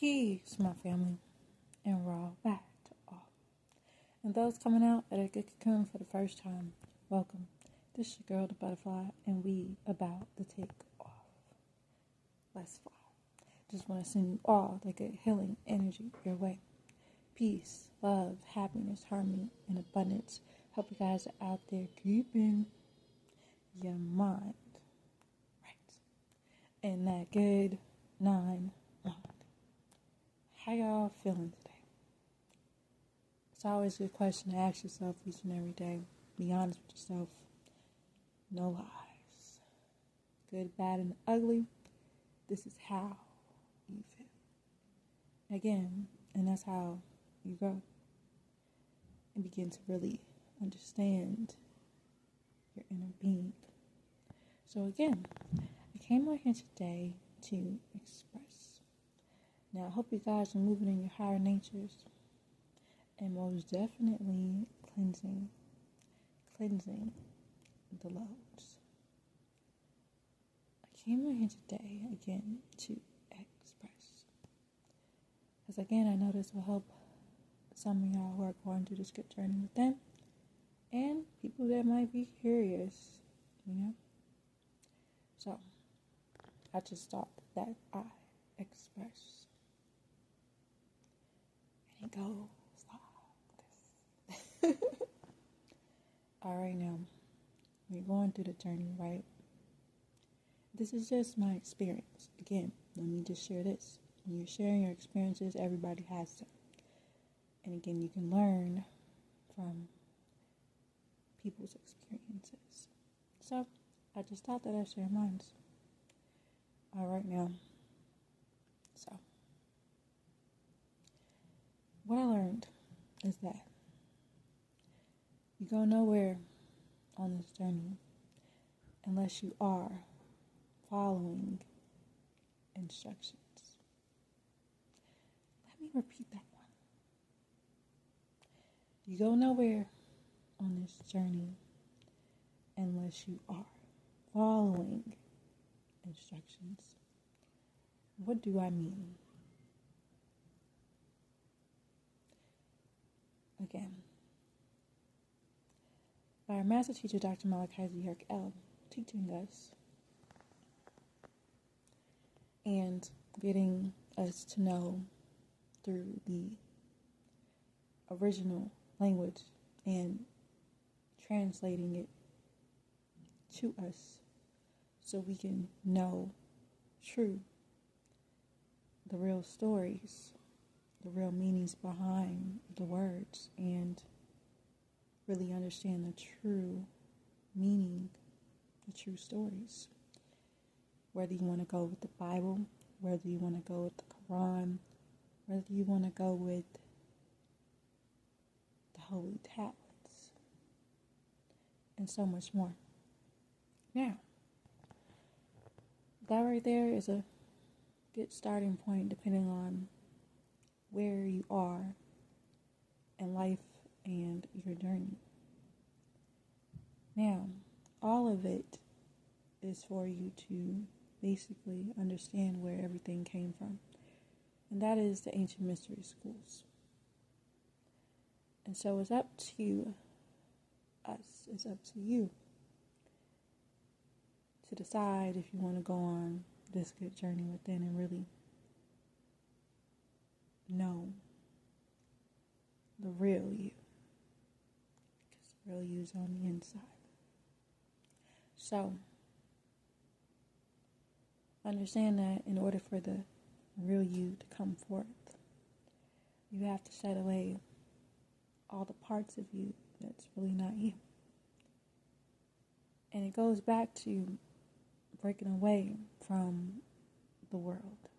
Peace, my family, and raw back to all. And those coming out at a good cocoon for the first time, welcome. This is your girl, the butterfly, and we about to take off. Let's fly. Just want to send you all that good healing energy your way. Peace, love, happiness, harmony, and abundance. Hope you guys are out there keeping your mind right. And that good 9 moment. How y'all feeling today? It's always a good question to ask yourself each and every day. Be honest with yourself. No lies. Good, bad, and ugly. This is how you feel. Again, and that's how you grow and begin to really understand your inner being. So again, I came on here today to express. Now, I hope you guys are moving in your higher natures and most definitely cleansing the loads. I came on here today again to express. Because again, I know this will help some of y'all who are going through this good journey within and people that might be curious, So, I just thought that I express. And it goes like this. Alright, now, we're going through the journey, right? This is just my experience. Again, let me just share this. When you're sharing your experiences, everybody has them. And again, you can learn from people's experiences. So, I just thought that I'd share mine. Alright, now. So, what I learned is that you go nowhere on this journey unless you are following instructions. Let me repeat that one. You go nowhere on this journey unless you are following instructions. What do I mean? Again, by our master teacher, Dr. Malachi teaching us and getting us to know through the original language and translating it to us so we can know the real stories, the real meanings behind the words, and really understand the true meaning, the true stories. Whether you want to go with the Bible, whether you want to go with the Quran, whether you want to go with the Holy Tablets, and so much more. Now, that right there is a good starting point depending on where you are in life and your journey. Now, all of it is for you to basically understand where everything came from. And that is the ancient mystery schools. And so it's up to us, it's up to you to decide if you want to go on this good journey within and really know the real you. Because the real you is on the inside. So, understand that in order for the real you to come forth, you have to set away all the parts of you that's really not you. And it goes back to breaking away from the world.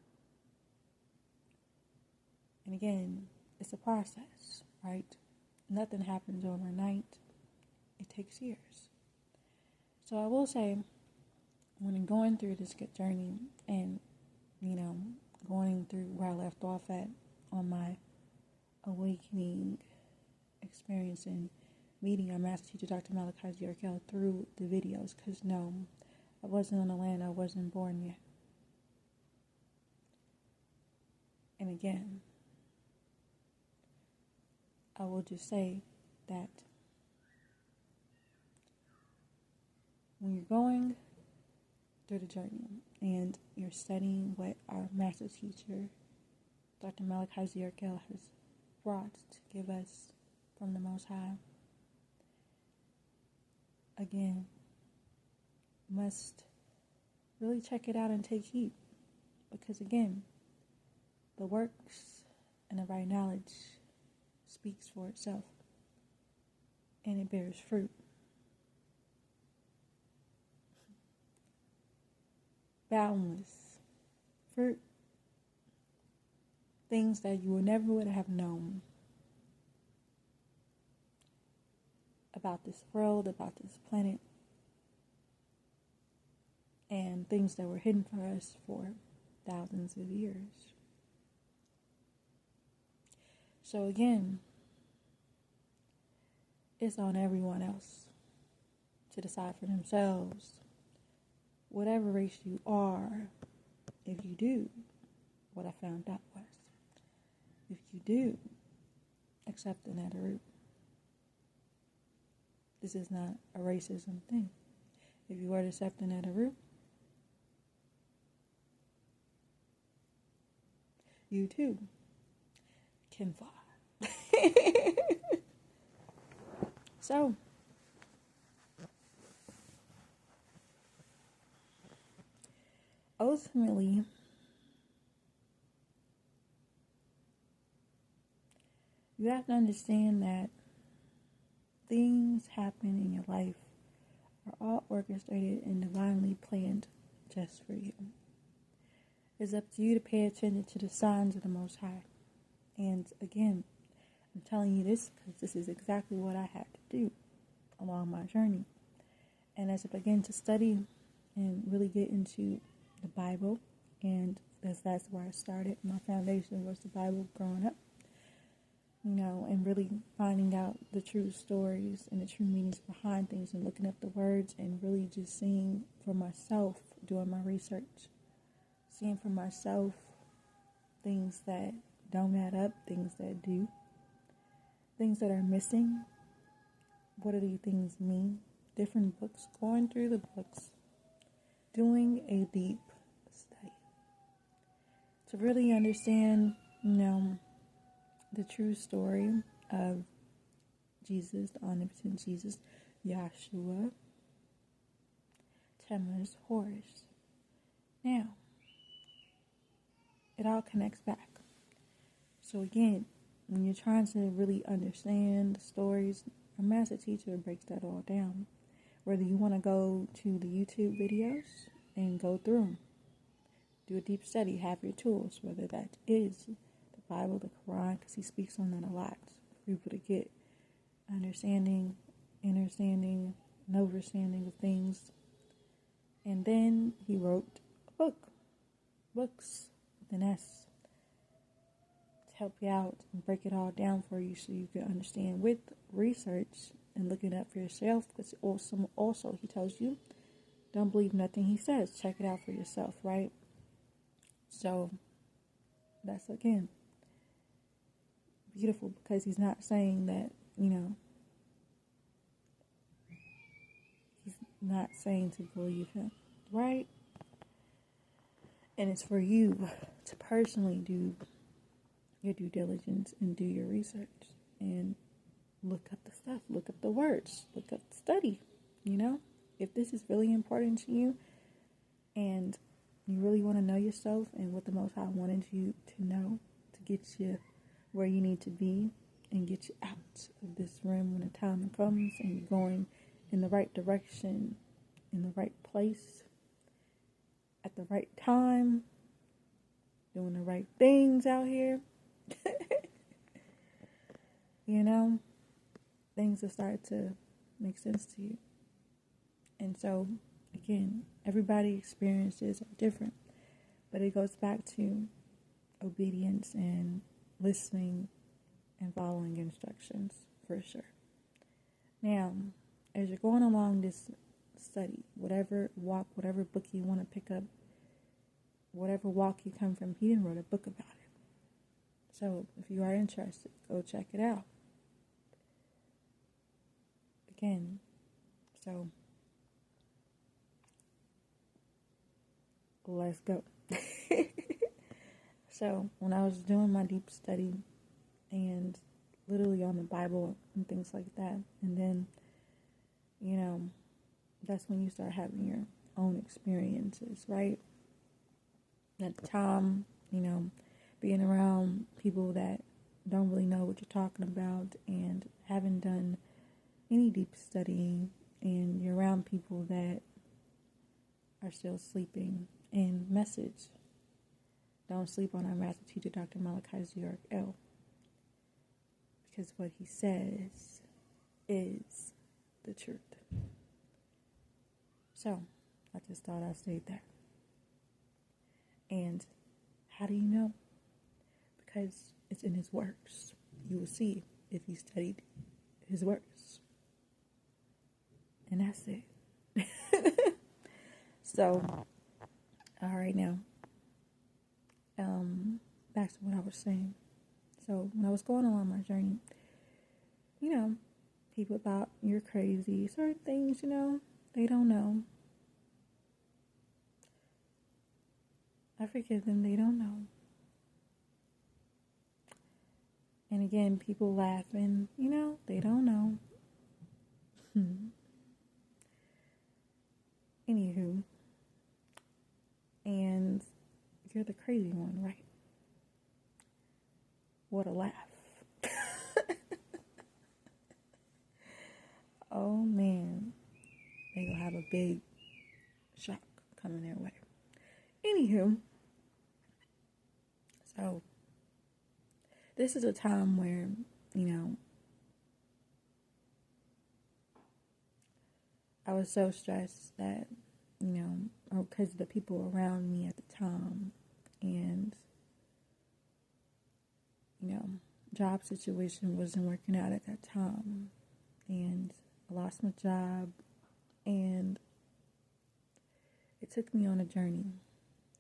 And again, it's a process, right? Nothing happens overnight. It takes years. So I will say, when going through this good journey and, going through where I left off at on my awakening experience and meeting our master teacher, Dr. Malachi through the videos, because no, I wasn't on the land, I wasn't born yet. And again, I will just say that when you're going through the journey and you're studying what our master teacher, Dr. Malachi has brought to give us from the Most High, again, must really check it out and take heed. Because again, the works and the right knowledge speaks for itself, and it bears fruit. Boundless fruit. Things that you never would have known about this world, about this planet, and things that were hidden for us for thousands of years. So again, it's on everyone else to decide for themselves, whatever race you are, if you do, what I found out was, if you do accept another root, this is not a racism thing. If you were to accept another root, you too can fly. So, ultimately, you have to understand that things happen in your life are all orchestrated and divinely planned just for you. It's up to you to pay attention to the signs of the Most High. And again, I'm telling you this because this is exactly what I had to do along my journey. And as I began to study and really get into the Bible, and that's where I started. My foundation was the Bible growing up, and really finding out the true stories and the true meanings behind things and looking up the words and really just seeing for myself, doing my research, seeing for myself things that don't add up, things that do, things that are missing. What do these things mean? Different books, going through the books, doing a deep study to really understand, the true story of Jesus, the omnipotent Jesus, Yahshua, Tammuz, Horus. Now, it all connects back. So again, when you're trying to really understand the stories, a master teacher breaks that all down. Whether you want to go to the YouTube videos and go through them, do a deep study, have your tools, whether that is the Bible, the Quran, because he speaks on that a lot, for people to get understanding, understanding, and overstanding of things. And then he wrote a book, books with an S, to help you out and break it all down for you so you can understand with research and looking up for yourself. Because also he tells you, don't believe nothing he says. Check it out for yourself, right? So that's, again, beautiful, because he's not saying that, he's not saying to believe him, right? And it's for you to personally do your due diligence and do your research and look up the stuff, look up the words, look up the study, If this is really important to you and you really want to know yourself and what the Most High wanted you to know to get you where you need to be and get you out of this realm when the time comes and you're going in the right direction, in the right place, at the right time, doing the right things out here, things will start to make sense to you. And so, again, everybody's experiences are different, but it goes back to obedience and listening and following instructions for sure. Now, as you're going along this study, whatever book you want to pick up, whatever walk you come from, he didn't write a book about it. So if you are interested, go check it out. Again, so let's go. So when I was doing my deep study and literally on the Bible and things like that, and then, that's when you start having your own experiences, right? At the time, being around people that don't really know what you're talking about and haven't done any deep studying, and you're around people that are still sleeping. And message, don't sleep on our master teacher, Dr. Malachi L. Because what he says is the truth. So, I just thought I'd say that. And how do you know? Because it's in his works. You will see if you studied his works. And that's it. So, all right now. Back to what I was saying. So when I was going along my journey, people thought you're crazy. Certain things, they don't know. I forgive them, they don't know. And again, people laughing, they don't know. Anywho. And you're the crazy one, right? What a laugh. Oh man, they gonna have a big shock coming their way. Anywho, so this is a time where, I was so stressed that, because of the people around me at the time, and, job situation wasn't working out at that time, and I lost my job, and it took me on a journey.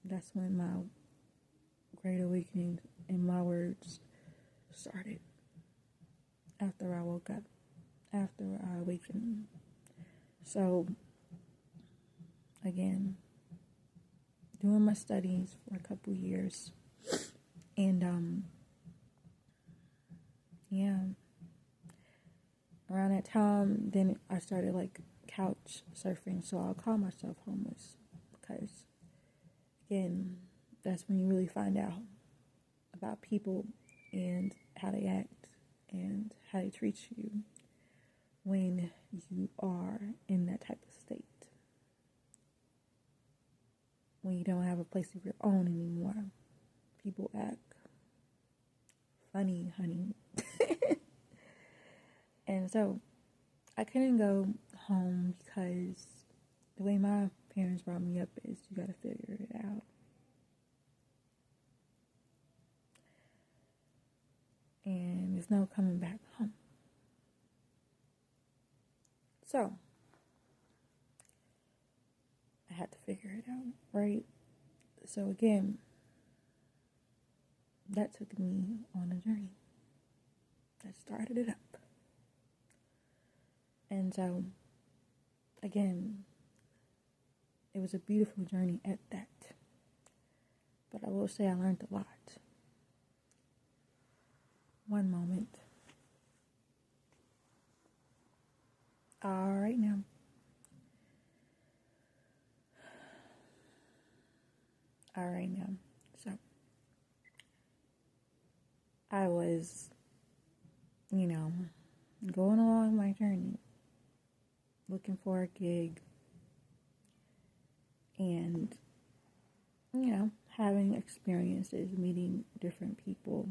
That's when my great awakening, in my words, started. After I woke up, after I awakened. So, again, doing my studies for a couple years, and around that time, then I started couch surfing. So I'll call myself homeless because, again, that's when you really find out about people and how they act and how they treat you when you are in that type of state. When you don't have a place of your own anymore, people act funny, honey. And so I couldn't go home because the way my parents brought me up is you gotta figure it out. And there's no coming back home. So I had to figure it out, right? So again, that took me on a journey. That started it up. And so, again, it was a beautiful journey at that. But I will say I learned a lot. One moment. All right now. So, I was, going along my journey, looking for a gig, and, having experiences, meeting different people.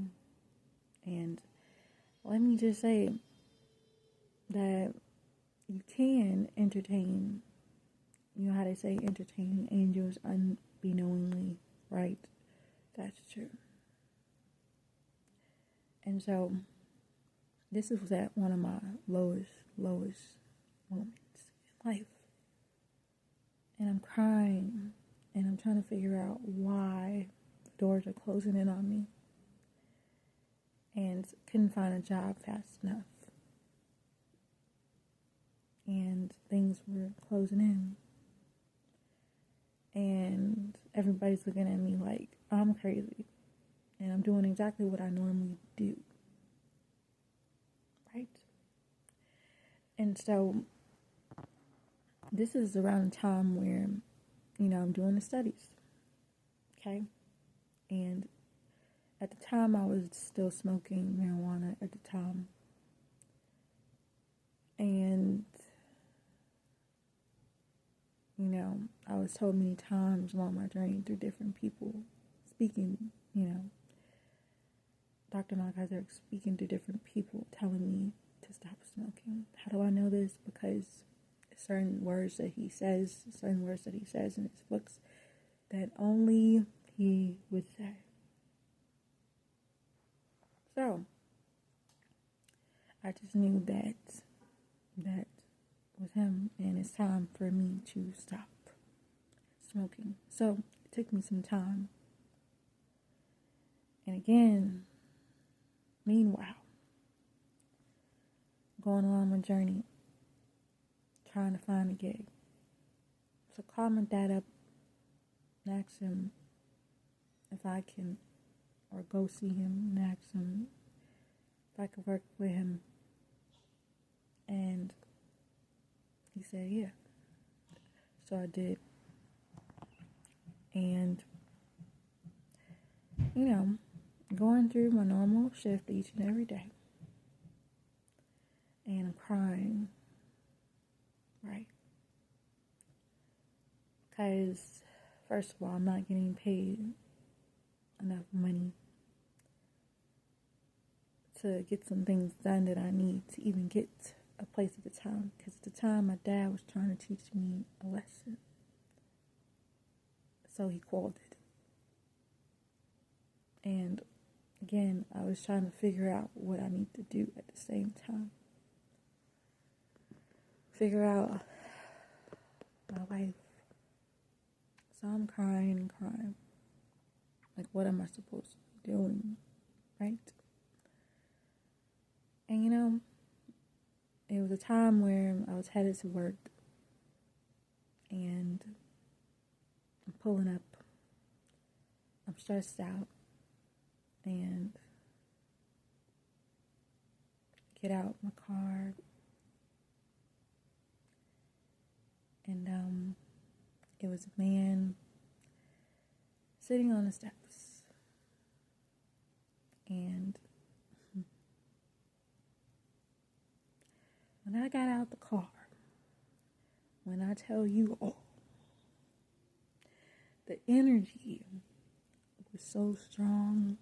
And let me just say that you can entertain, how they say, entertain angels unbeknowingly, right? That's true. And so this was at one of my lowest moments in life. And I'm crying, and I'm trying to figure out why the doors are closing in on me. and couldn't find a job fast enough. And things were closing in. And everybody's looking at me like I'm crazy. And I'm doing exactly what I normally do. Right? And so this is around the time where, I'm doing the studies. Okay? And at the time, I was still smoking marijuana at the time. And, I was told many times along my journey through different people speaking, Dr. Malachi speaking to different people, telling me to stop smoking. How do I know this? Because certain words that he says in his books that only he would say. So, I just knew that was him, and it's time for me to stop smoking. So, it took me some time. And again, meanwhile, going along my journey, trying to find a gig. So, call my dad up and ask him if I can, or go see him and ask him if I could work with him. And he said, yeah. So I did. And, going through my normal shift each and every day. And I'm crying. Right? Because, first of all, I'm not getting paid enough money to get some things done that I need to even get a place at the time. Because at the time, my dad was trying to teach me a lesson. So he called it. And again, I was trying to figure out what I need to do at the same time. Figure out my life. So I'm crying. Like, what am I supposed to be doing? Right? And it was a time where I was headed to work. And I'm pulling up. I'm stressed out. And get out my car. And it was a man sitting on the steps. And when I got out the car, when I tell you all, the energy was so strong,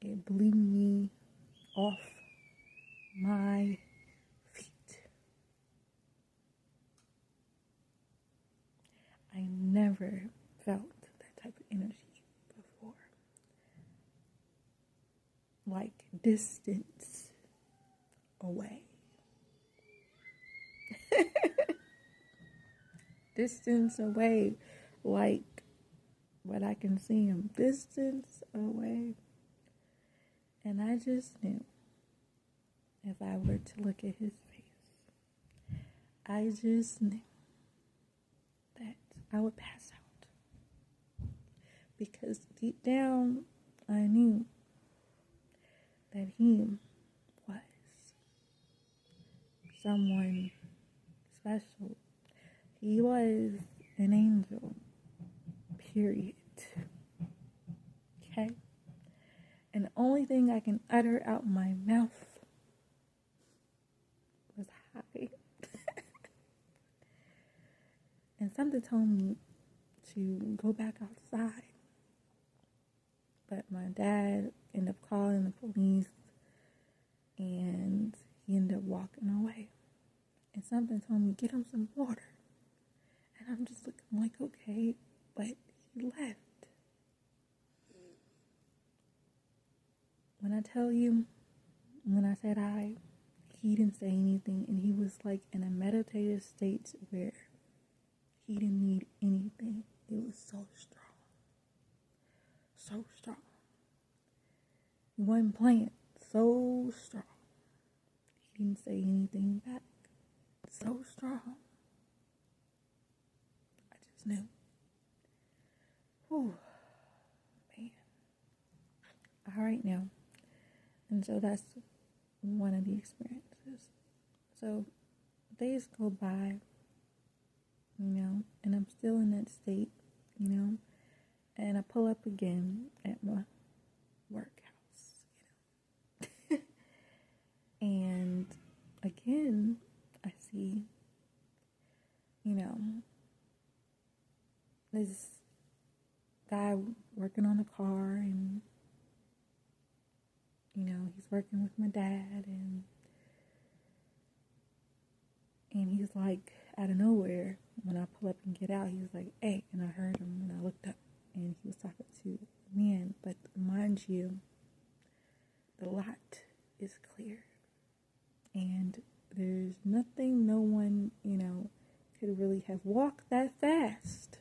it blew me off my feet. I never felt that type of energy before. Like distance away. Distance away, like, but I can see him distance away. And I just knew if I were to look at his face, I just knew that I would pass out. Because deep down, I knew that he was someone special. He was an angel, period. Okay? And the only thing I can utter out my mouth was hi. And something told me to go back outside. But my dad ended up calling the police, and he ended up walking away. And something told me, get him some water. And I'm just looking like, okay, but he left. When I tell you, when I said hi, he didn't say anything, and he was like in a meditative state where he didn't need anything. It was so strong. So strong. He wasn't playing. So strong. He didn't say anything back. So strong. I just knew. Whew. Man. All right now. And so that's one of the experiences. So days go by, and I'm still in that state, and I pull up again at my workhouse, and again, I see, this guy working on a car, and, he's working with my dad, and he's like, out of nowhere, when I pull up and get out, he was like, hey, and I heard him, and I looked up, and he was talking to a man, but mind you, the lot is clear, and there's nothing, no one, could really have walked that fast.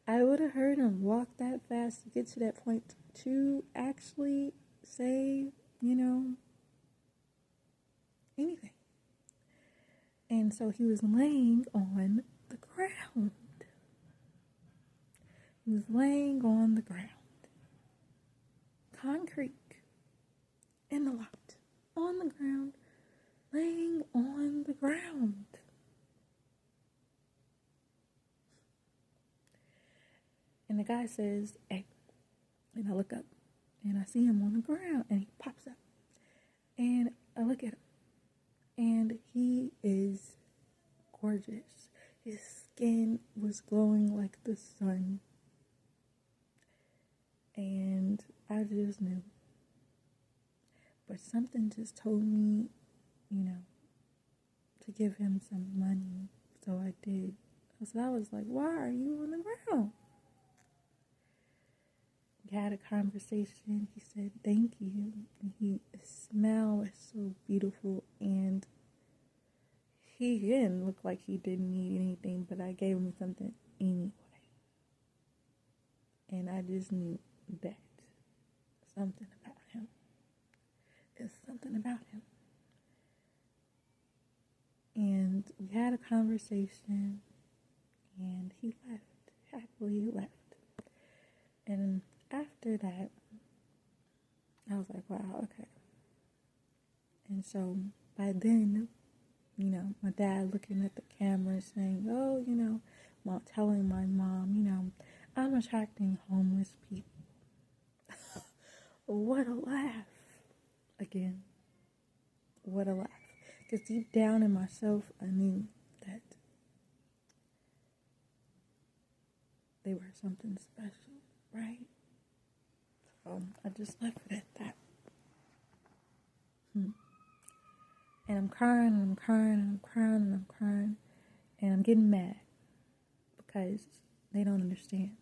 I would have heard him walk that fast to get to that point to actually say, anything. And so he was laying on the ground. He was laying on the ground. Concrete. In the lot. On the ground. Laying on the ground. And the guy says, hey. And I look up. And I see him on the ground. And he pops up. And I look at him. And he is gorgeous. His skin was glowing like the sun. And I just knew. But something just told me, to give him some money. So I did. So I was like, why are you on the ground? We had a conversation. He said, thank you. And his smile was so beautiful. And he didn't look like he didn't need anything, but I gave him something anyway. And I just knew that something about him. There's something about him. And we had a conversation, and he left. Happily left. And after that, I was like, wow, okay. And so by then, my dad looking at the camera saying, oh, telling my mom, I'm attracting homeless people. What a laugh. Again, what a laugh. Because deep down in myself, I knew that they were something special, right? So I just left it at that. And I'm crying, and I'm crying, and I'm crying, and I'm crying. And I'm getting mad because they don't understand.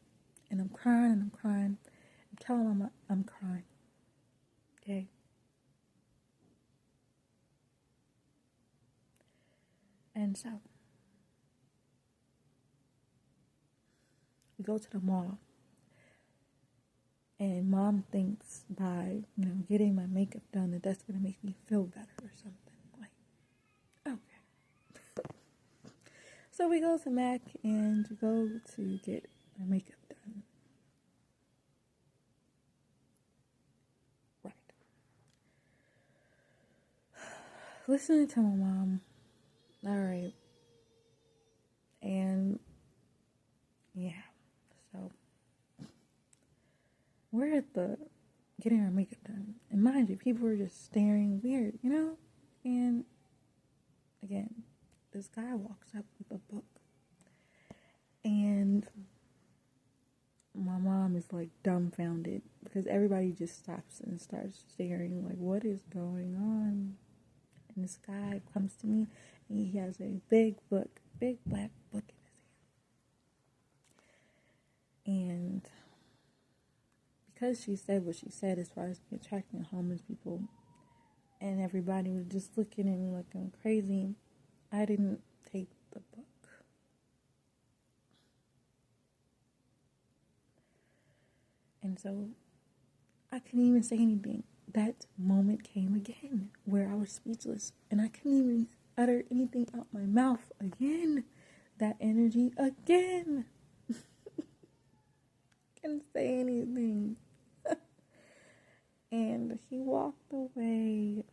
And I'm crying, and I'm crying. I'm telling them I'm crying. Okay? And so, we go to the mall. And mom thinks by, getting my makeup done that that's going to make me feel better or something. Okay. So we go to MAC and go to get my makeup done. Right. Listening to my mom. All right. And yeah. So we're at the getting our makeup done. And mind you, people were just staring weird, And again, this guy walks up with a book. And my mom is like dumbfounded because everybody just stops and starts staring like, what is going on? And this guy comes to me and he has a big black book in his hand. And because she said what she said as far as attracting homeless people, and everybody was just looking at me like I'm crazy, I didn't take the book. And so I couldn't even say anything. That moment came again where I was speechless and I couldn't even utter anything out my mouth again. That energy again. Couldn't say anything. And he walked away.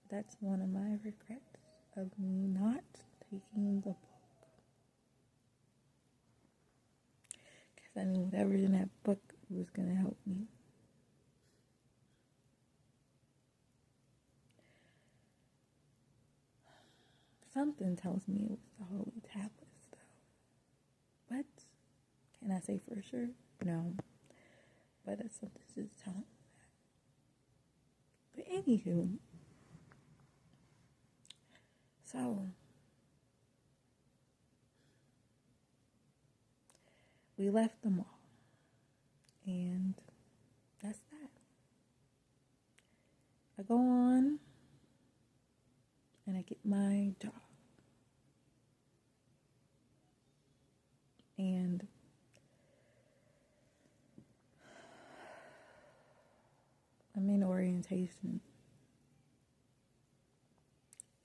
That's one of my regrets of me not taking the book. Because I knew whatever's in that book was going to help me. Something tells me it was the Holy Tablets, though. But can I say for sure? No. But that's something that's telling me that. But anywho, so we left the mall, and that's that. I go on, and I get my job. And I'm in orientation.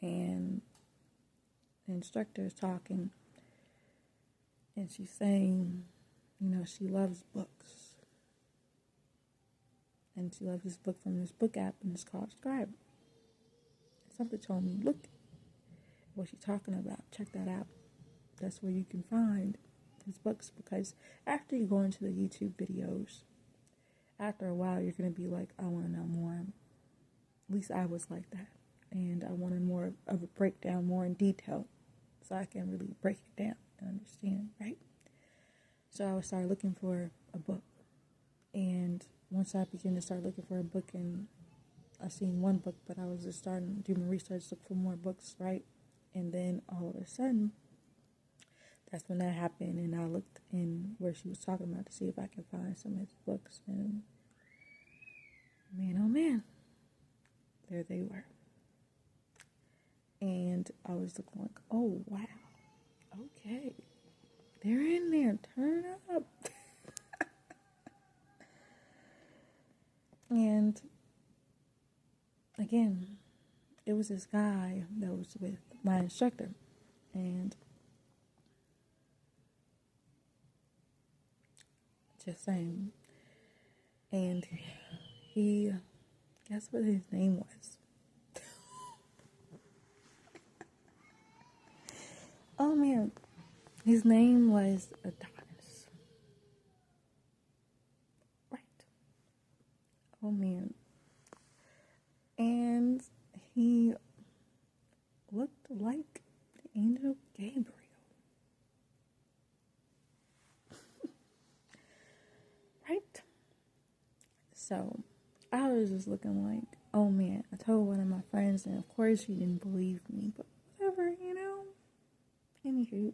And the instructor is talking. And she's saying, she loves books. And she loves this book from this book app, and it's called Scribe. And something told me, look what she's talking about. Check that out. That's where you can find his books, because after you go into the YouTube videos, after a while you're going to be like, I want to know more. At least I was like that. And I wanted more of a breakdown, more in detail, so I can really break it down and understand, right? So I started looking for a book. And once I began to start looking for a book, and I seen one book, but I was just starting to do my research, look for more books, right? And then all of a sudden, that's when that happened, and I looked in where she was talking about to see if I could find some of his books, and man, oh man, there they were. And I was looking like, oh wow, okay, they're in there, turn up. And again, it was this guy that was with my instructor, and just saying, and he, guess what his name was? Oh man, his name was Adonis. Right. Oh man. And he looked like the angel Gabriel. Right? So I was just looking like, oh man, I told one of my friends, and of course she didn't believe me, but whatever, Anywho.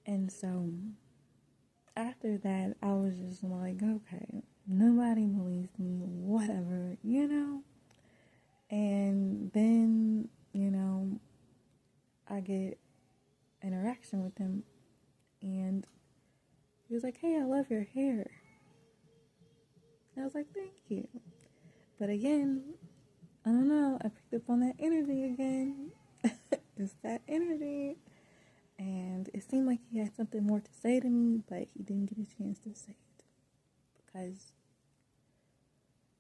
And so after that, I was just like, okay, nobody believes me, whatever, And then, I get interaction with him, and he was like, hey, I love your hair. And I was like, thank you. But again, I don't know, I picked up on that energy again. It's that energy. And it seemed like he had something more to say to me, but he didn't get a chance to say it. Because,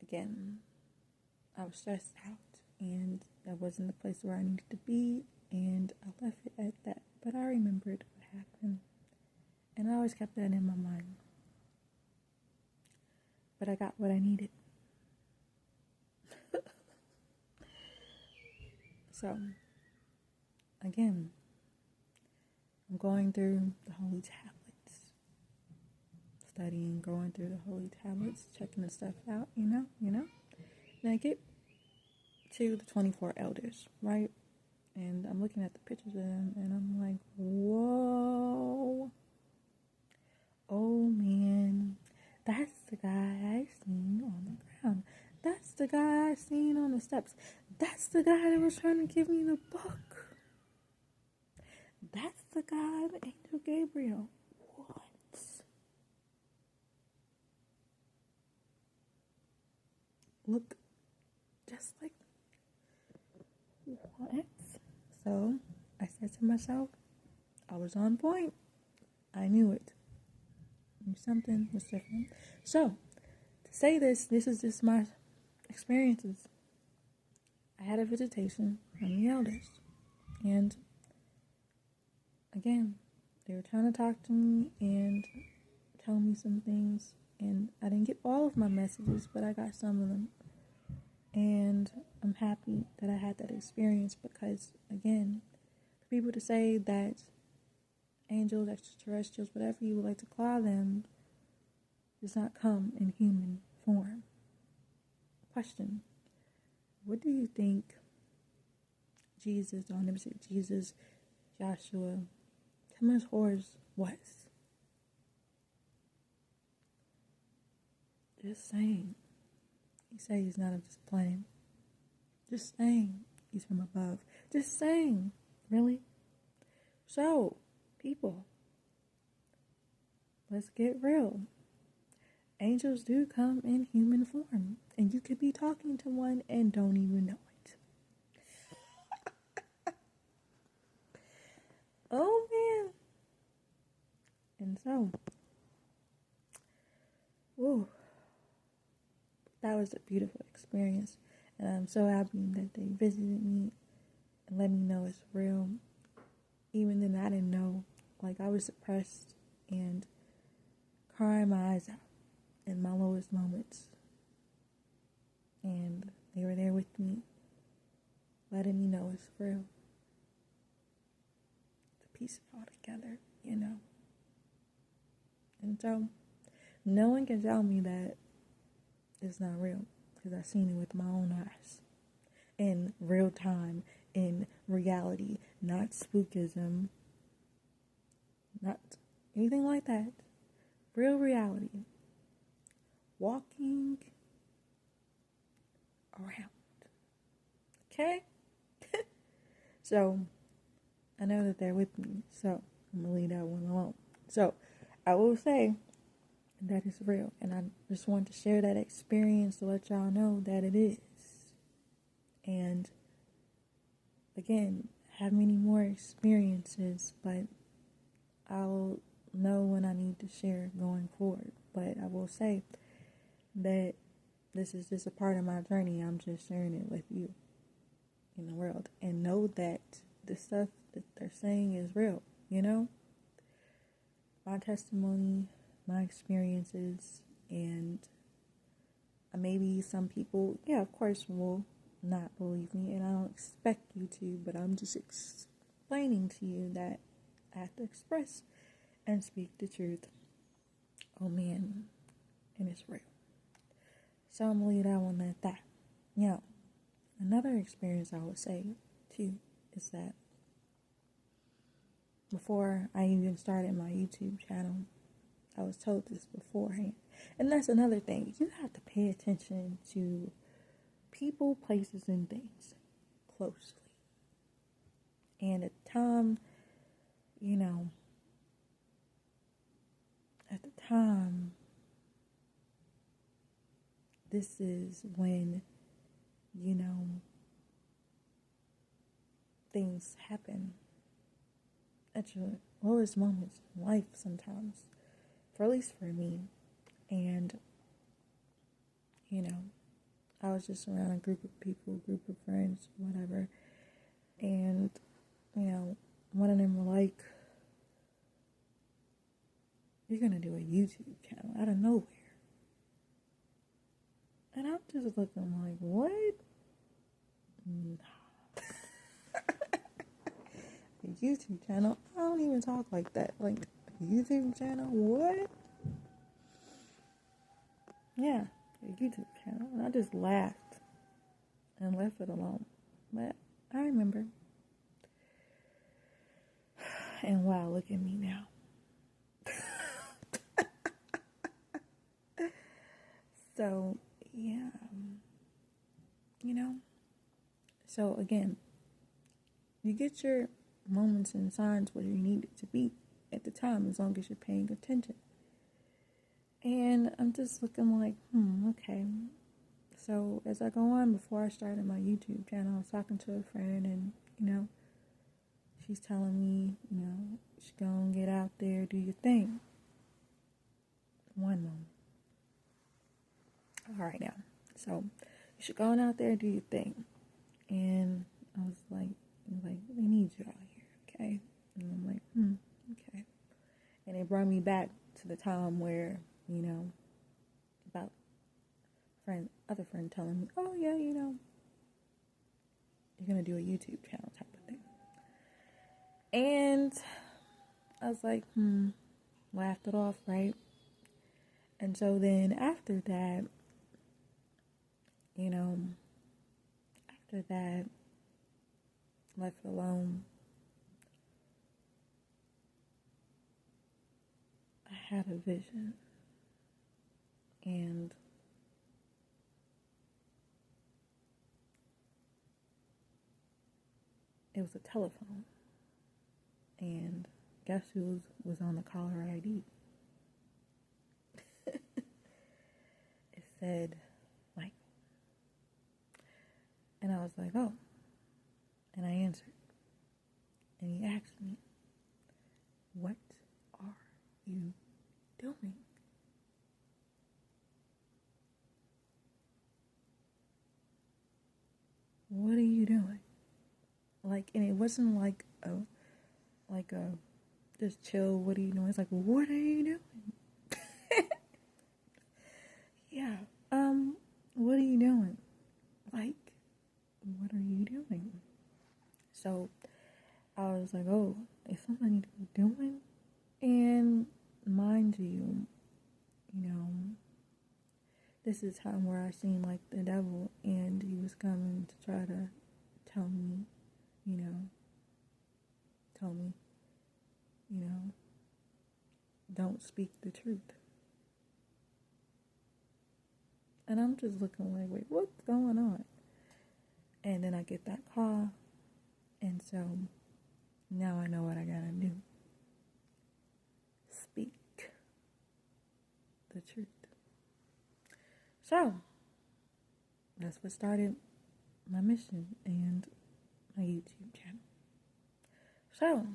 again, I was stressed out, and that wasn't the place where I needed to be, and I left it at that. But I remembered what happened, and I always kept that in my mind. But I got what I needed. So, again, I'm going through the Holy Tablets, studying, going through the Holy Tablets, checking the stuff out, Then I get to the 24 elders, right? And I'm looking at the pictures of them, and I'm like, whoa. Oh, man. That's the guy I seen on the ground. That's the guy I seen on the steps. That's the guy that was trying to give me the book. That's the guy, the angel Gabriel. What? look just like what? So I said to myself, I was on point. I knew it. Something was different. So, to say this is just my experiences. I had a visitation from the elders. And again, they were trying to talk to me and tell me some things. And I didn't get all of my messages, but I got some of them. And I'm happy that I had that experience because, again, for people to say that angels, extraterrestrials, whatever you would like to call them, does not come in human form. Question: what do you think Jesus, I'll never say Jesus, Joshua, Thomas Horse was? Just saying. He said he's not of this planet. Just saying he's from above. Just saying. Really? So, people, let's get real. Angels do come in human form. And you could be talking to one and don't even know it. Oh, man. And so, woo, that was a beautiful experience. And I'm so happy that they visited me and let me know it's real. Even then, I didn't know. Like, I was depressed and crying my eyes out in my lowest moments. And they were there with me, letting me know it's real. To piece it all together, you know. And so, no one can tell me that it's not real, because I've seen it with my own eyes. In real time, in reality, not spookism, not anything like that. Real reality. Walking around. Okay? So, I know that they're with me, so I'm going to leave that one alone. So, I will say that is real, and I just want to share that experience to let y'all know that it is. And again, have many more experiences, but I'll know when I need to share going forward. But I will say that this is just a part of my journey. I'm just sharing it with you in the world, and know that the stuff that they're saying is real, you know? My testimony, my experiences, and maybe some people, yeah, of course, will not believe me, and I don't expect you to, but I'm just explaining to you that I have to express and speak the truth. Oh man, and it's real. So I'm gonna leave that one at that. Now, another experience I would say too is that before I even started my YouTube channel, I was told this beforehand. And that's another thing. You have to pay attention to people, places, and things closely. And at the time, you know, this is when, you know, things happen at your lowest moments in life sometimes, for at least for me. And, you know, I was just around a group of people, group of friends, whatever, and, you know, one of them were like, you're gonna do a YouTube channel out of nowhere. And I'm just looking like, what? Nah. A YouTube channel? I don't even talk like that. Like, a YouTube channel? What? Yeah, a YouTube channel. And I just laughed and left it alone. But I remember. And wow, look at me now. So, yeah. You know? So, again, you get your moments and signs where you need it to be at the time, as long as you're paying attention. And I'm just looking like, okay. So as I go on, before I started my YouTube channel, I was talking to a friend, and she's telling me, you should go and get out there, do your thing. One moment. All right now. So you should go out there and do your thing. And I was like, they need you out here, okay? And I'm like, okay. And it brought me back to the time where, about other friend telling me, oh yeah, you're gonna do a YouTube channel type of thing. And I was like, laughed it off, right? And so then after that, left it alone, I had a vision. And it was a telephone. And guess who was on the caller ID? It said Mike. And I was like, oh. And I answered. And he asked me, what are you doing? What are you doing? And it wasn't like a just chill, what are you doing? It's like, what are you doing? Yeah, what are you doing? What are you doing? So I was like, oh, is something I need to be doing? And mind you, this is a time where I seemed like the devil, and he was coming to try to tell me, don't speak the truth. And I'm just looking like, wait, what's going on? And then I get that call, and so now I know what I gotta do. Speak the truth. So that's what started my mission and my YouTube channel. So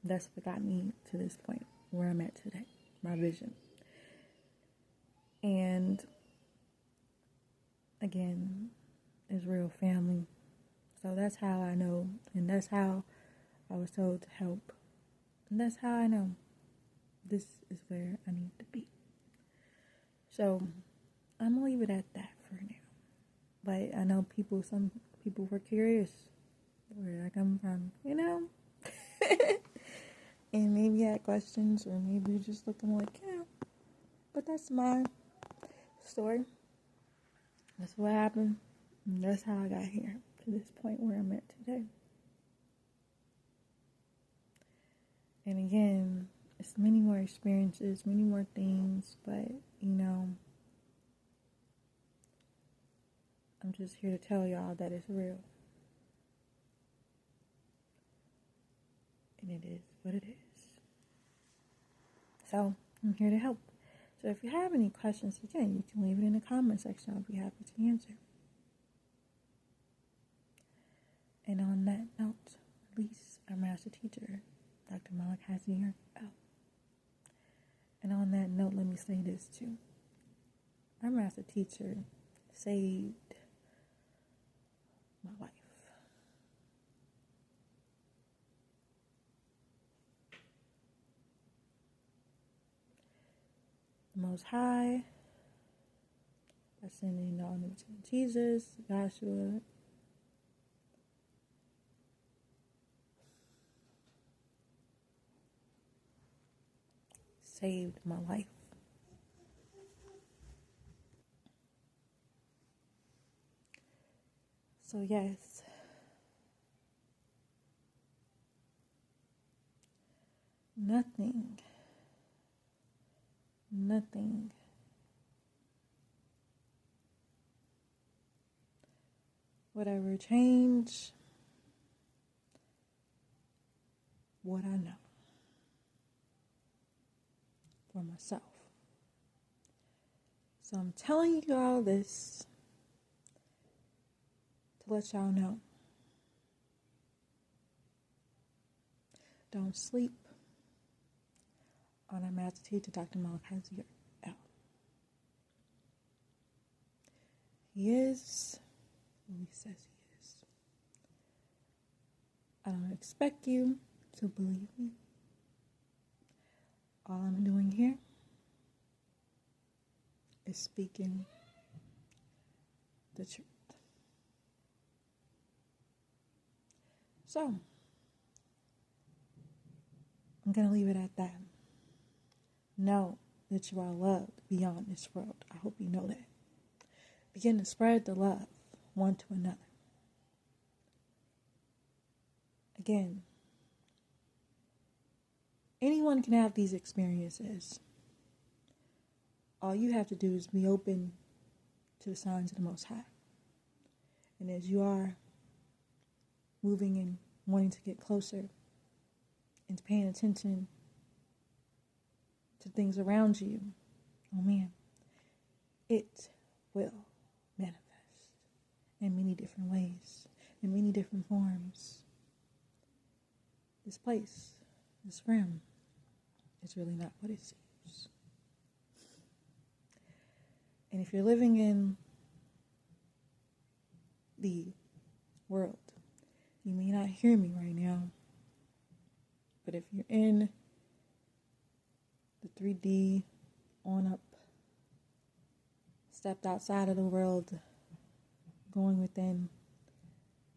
that's what got me to this point where I'm at today, my vision. And again, it's real family. So that's how I know, and that's how I was told to help. And that's how I know this is where I need to be. So I'm going to leave it at that for now. But I know some people were curious where I come from, and maybe had questions, or maybe just looking like, but that's my story. That's what happened. And that's how I got here to this point where I'm at today. And again, it's many more experiences, many more things, but I'm just here to tell y'all that it's real. And it is what it is. So I'm here to help. So if you have any questions, again, you can leave it in the comment section. I'll be happy to answer. And on that note, release our master teacher, Dr. Malachi L. And on that note, let me say this too. Our master teacher saved my life. The Most High, ascending all the Jesus, Joshua, saved my life. So yes, nothing would ever change what I know for myself. So I'm telling you all this to let y'all know. Don't sleep on our master teacher, Dr. Malachi L. He is who he says he is. I don't expect you to believe me. All I'm doing here is speaking the truth. So, I'm going to leave it at that. Know that you are loved beyond this world. I hope you know that. Begin to spread the love one to another. Again, anyone can have these experiences. All you have to do is be open to the signs of the Most High. And as you are moving and wanting to get closer and paying attention to things around you, oh man, it will manifest in many different ways, in many different forms. This place, this realm, is really not what it seems. And if you're living in the world, you may not hear me right now, but if you're in the 3D on up, stepped outside of the world, going within,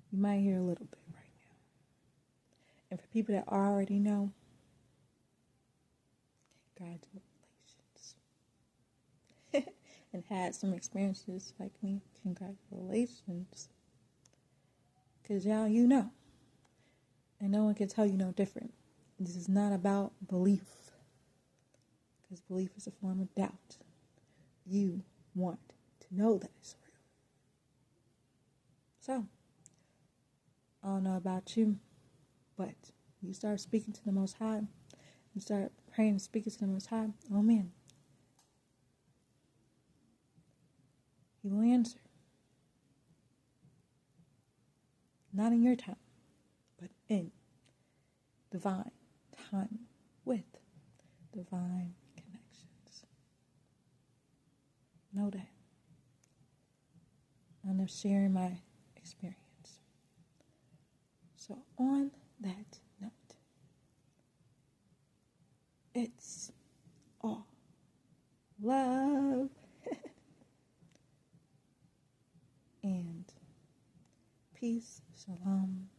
you might hear a little bit right now. And for people that already know, congratulations. And had some experiences like me, congratulations. Because y'all, you know. And no one can tell you no different. This is not about belief. Because belief is a form of doubt. You want to know that it's real. So, I don't know about you, but you start speaking to the Most High, you start praying and speaking to the Most High, oh man, He will answer. Not in your time, but in divine time with divine connections. Know that. I'm just sharing my experience. So on that note, it's all love and peace, shalom,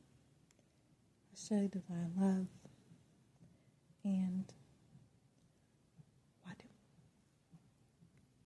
I say divine love, and